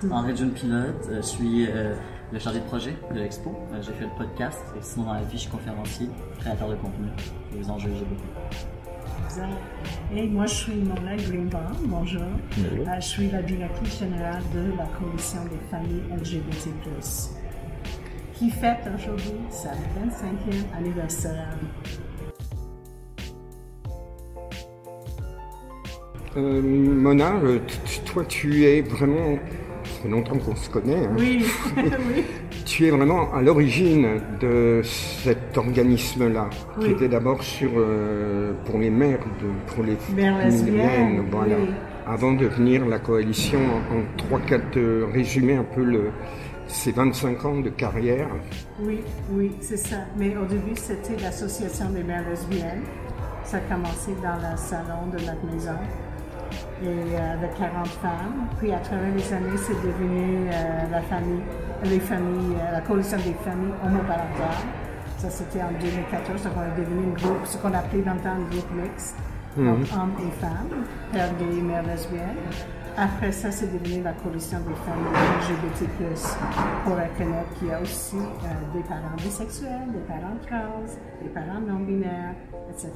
André June Pilote, je suis le chargé de projet de l'expo. J'ai fait le podcast et sinon dans la vie je suis conférencier, créateur de contenu et aux enjeux LGBT. Et moi je suis Mona Greenbaum, bonjour. Je suis la directrice générale de la Coalition des familles LGBT+, qui fête aujourd'hui sa 25e anniversaire. Mona, toi tu es vraiment, ça fait longtemps qu'on se connaît, hein. Oui, oui. Tu es vraiment à l'origine de cet organisme-là, Oui. qui était d'abord pour les mères, pour les Mères lesbiennes, voilà. oui. Avant de devenir la coalition en 3-4, résumer un peu ces 25 ans de carrière. Oui, oui, c'est ça. Mais au début, c'était l'association des mères lesbiennes. Ça a commencé dans le salon de notre maison. Et avec 40 femmes. Puis à travers les années, c'est devenu la coalition des familles homoparentales. Ça, c'était en 2014. Donc, on est devenu un groupe, ce qu'on appelait dans le temps un groupe mixte, donc hommes et femmes, pères gays et mères lesbiennes. Après ça, c'est devenu la coalition des familles LGBT+, pour reconnaître qu'il y a aussi des parents bisexuels, des parents trans, des parents non-binaires, etc.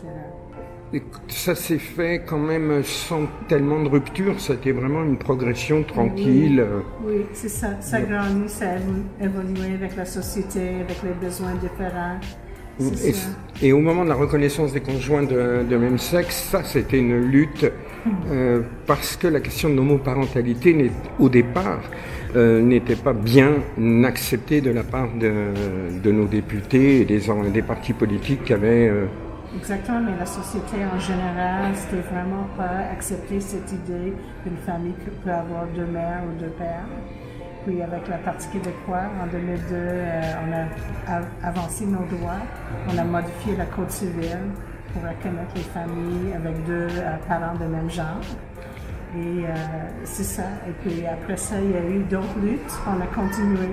Et ça s'est fait quand même sans tellement de rupture, c'était vraiment une progression tranquille. Oui, c'est ça. Ça grandit, ça a évolué avec la société, avec les besoins différents. Et au moment de la reconnaissance des conjoints de même sexe, ça c'était une lutte parce que la question de l'homoparentalité au départ n'était pas bien acceptée de la part de nos députés et des partis politiques qui avaient... Exactement, mais la société en général, c'était vraiment pas accepter cette idée qu'une famille peut avoir deux mères ou deux pères. Puis avec la Parti québécois, en 2002, on a avancé nos droits. On a modifié la Code civile pour reconnaître les familles avec deux parents de même genre. Et c'est ça. Et puis après ça, il y a eu d'autres luttes. On a continué.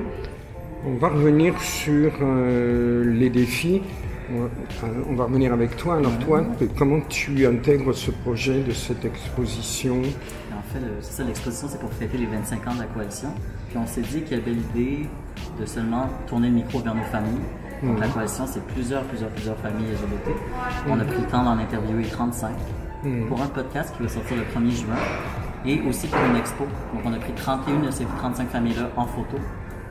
On va revenir sur les défis. On va revenir avec toi. Alors toi, comment tu intègres ce projet de cette exposition? En fait, c'est ça, l'exposition, c'est pour fêter les 25 ans de la coalition. Puis on s'est dit qu'il y avait l'idée de seulement tourner le micro vers nos familles. Donc la coalition, c'est plusieurs familles LGBT. On a pris le temps d'en interviewer 35 pour un podcast qui va sortir le 1er juin et aussi pour une expo. Donc on a pris 31 de ces 35 familles-là en photo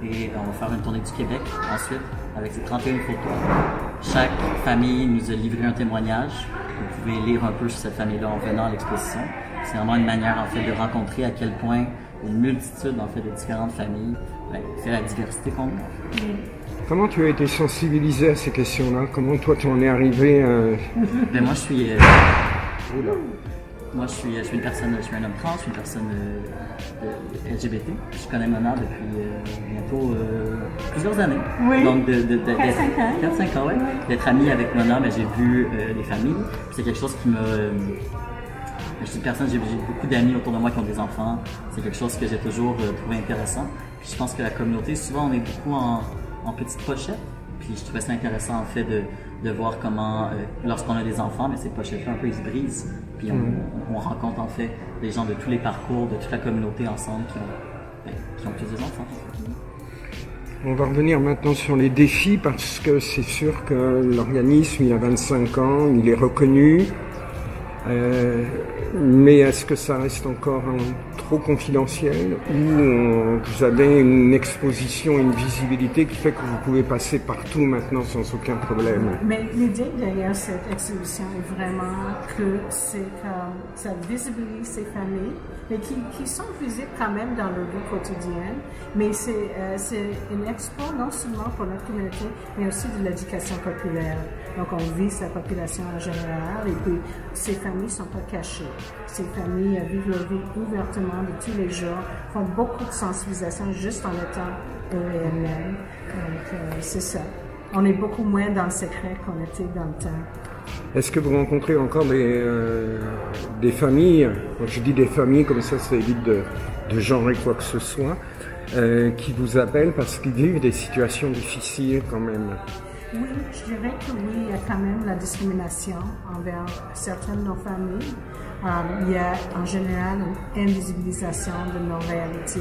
et on va faire une tournée du Québec ensuite avec ces 31 photos. Chaque famille nous a livré un témoignage. Vous pouvez lire un peu sur cette famille-là en venant à l'exposition. C'est vraiment une manière en fait de rencontrer à quel point une multitude en fait de différentes familles fait la diversité qu'on a. Comment tu as été sensibilisé à ces questions-là? Comment toi tu en es arrivé Ben moi je suis une personne, je suis un homme trans, je suis une personne LGBT. Je connais Mona depuis bientôt plusieurs années. Oui. Donc 4-5 ans. ans, ouais. D'être ami avec Mona, mais j'ai vu les familles. C'est quelque chose qui me... je suis une personne, j'ai beaucoup d'amis autour de moi qui ont des enfants. C'est quelque chose que j'ai toujours trouvé intéressant. Puis je pense que la communauté, souvent on est beaucoup en petites pochettes. Puis je trouvais ça intéressant en fait de voir comment, lorsqu'on a des enfants, mais ces pochettes-là un peu ils se brisent. Puis on rencontre en fait des gens de tous les parcours, de toute la communauté ensemble qui ont tous des enfants. On va revenir maintenant sur les défis parce que c'est sûr que l'organisme il a 25 ans, il est reconnu. Mais est-ce que ça reste encore trop confidentiel ou vous avez une exposition, une visibilité qui fait que vous pouvez passer partout maintenant sans aucun problème? Mais l'idée derrière cette exposition est vraiment que ça visibilise ces familles, mais qui sont visibles quand même dans leur vie quotidienne. Mais c'est une expo non seulement pour notre communauté, mais aussi de l'éducation populaire. Donc on vise la population en général et puis ces familles ne sont pas cachées. Ces familles vivent leur vie ouvertement de tous les jours, font beaucoup de sensibilisation juste en étant eux et elles-mêmes. Donc c'est ça. On est beaucoup moins dans le secret qu'on était dans le temps. Est-ce que vous rencontrez encore des familles, quand je dis des familles comme ça évite de genrer quoi que ce soit, qui vous appellent parce qu'ils vivent des situations difficiles quand même? Oui, je dirais que oui, il y a quand même la discrimination envers certaines de nos familles. Il y a en général une invisibilisation de nos réalités.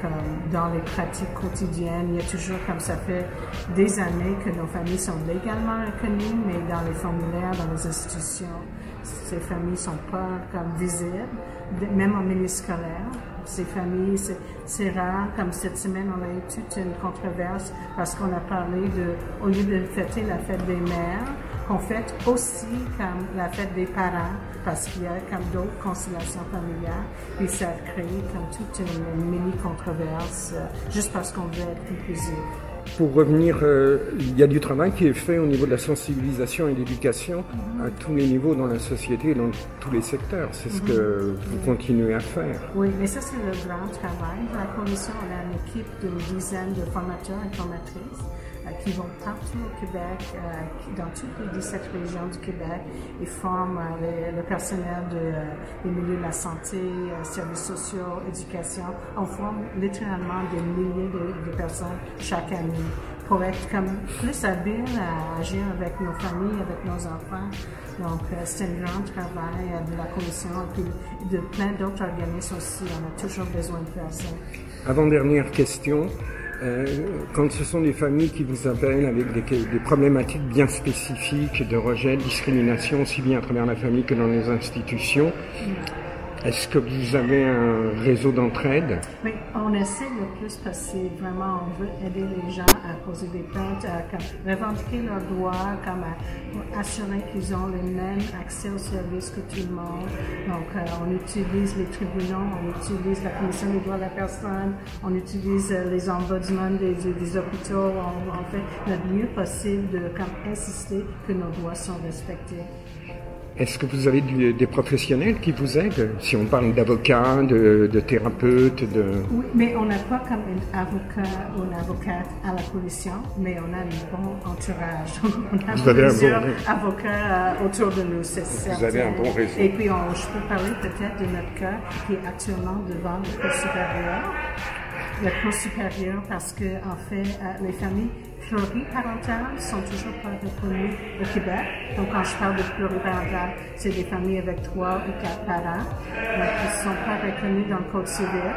comme dans les pratiques quotidiennes. Il y a toujours, comme ça fait des années que nos familles sont légalement reconnues, mais dans les formulaires, dans les institutions, ces familles ne sont pas comme visibles, même en milieu scolaire. Ces familles, c'est rare. Comme cette semaine, on a eu toute une controverse parce qu'on a parlé au lieu de fêter la fête des mères, qu'on fête aussi comme la fête des parents, parce qu'il y a comme d'autres conciliations familiales, et ça a créé comme toute une mini-controverse, juste parce qu'on veut être inclusif. Pour revenir, il y a du travail qui est fait au niveau de la sensibilisation et de l'éducation à tous les niveaux dans la société et dans tous les secteurs. C'est ce que vous continuez à faire. Oui, mais ça, c'est le grand travail. La Commission, on a une équipe d'une dizaine de formateurs et formatrices qui vont partout au Québec, dans toutes les 17 régions du Québec. Ils forment le personnel des milieux de la santé, services sociaux, éducation. On forme littéralement des milliers de personnes chaque année pour être comme plus habiles à agir avec nos familles, avec nos enfants. Donc, c'est un grand travail de la Commission et puis de plein d'autres organismes aussi. On a toujours besoin de faire ça. Avant-dernière question. Quand ce sont des familles qui vous appellent avec des problématiques bien spécifiques de rejet, de discrimination, aussi bien à travers la famille que dans les institutions, est-ce que vous avez un réseau d'entraide? Oui, on essaie le plus parce que vraiment on veut aider les gens à poser des plaintes, à revendiquer leurs droits, à assurer qu'ils ont le même accès aux services que tout le monde. Donc on utilise les tribunaux, on utilise la Commission des droits de la personne, on utilise les ombudsman des hôpitaux, on fait notre mieux possible de insister que nos droits sont respectés. Est-ce que vous avez des professionnels qui vous aident? Si on parle d'avocats, de thérapeutes, Oui, mais on n'a pas comme un avocat ou une avocate à la Commission, mais on a un bon entourage. On a plusieurs avocats autour de nous, c'est certain. Vous avez un bon réseau. Et puis, je peux parler peut-être de notre cas qui est actuellement devant le Cour supérieure. Le Cour supérieure parce que, en fait, les familles pluriparentales sont toujours pas reconnues au Québec. Donc, quand je parle de pluriparentales, c'est des familles avec 3 ou 4 parents qui ne sont pas reconnues dans le Code civil.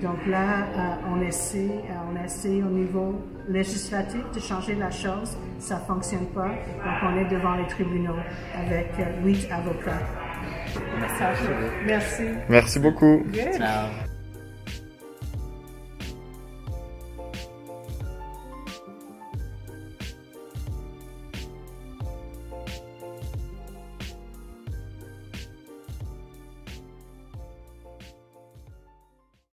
Donc là, on essaie au niveau législatif de changer la chose. Ça ne fonctionne pas. Donc, on est devant les tribunaux avec 8 avocats. Merci. Merci. Merci beaucoup. Good. Ciao.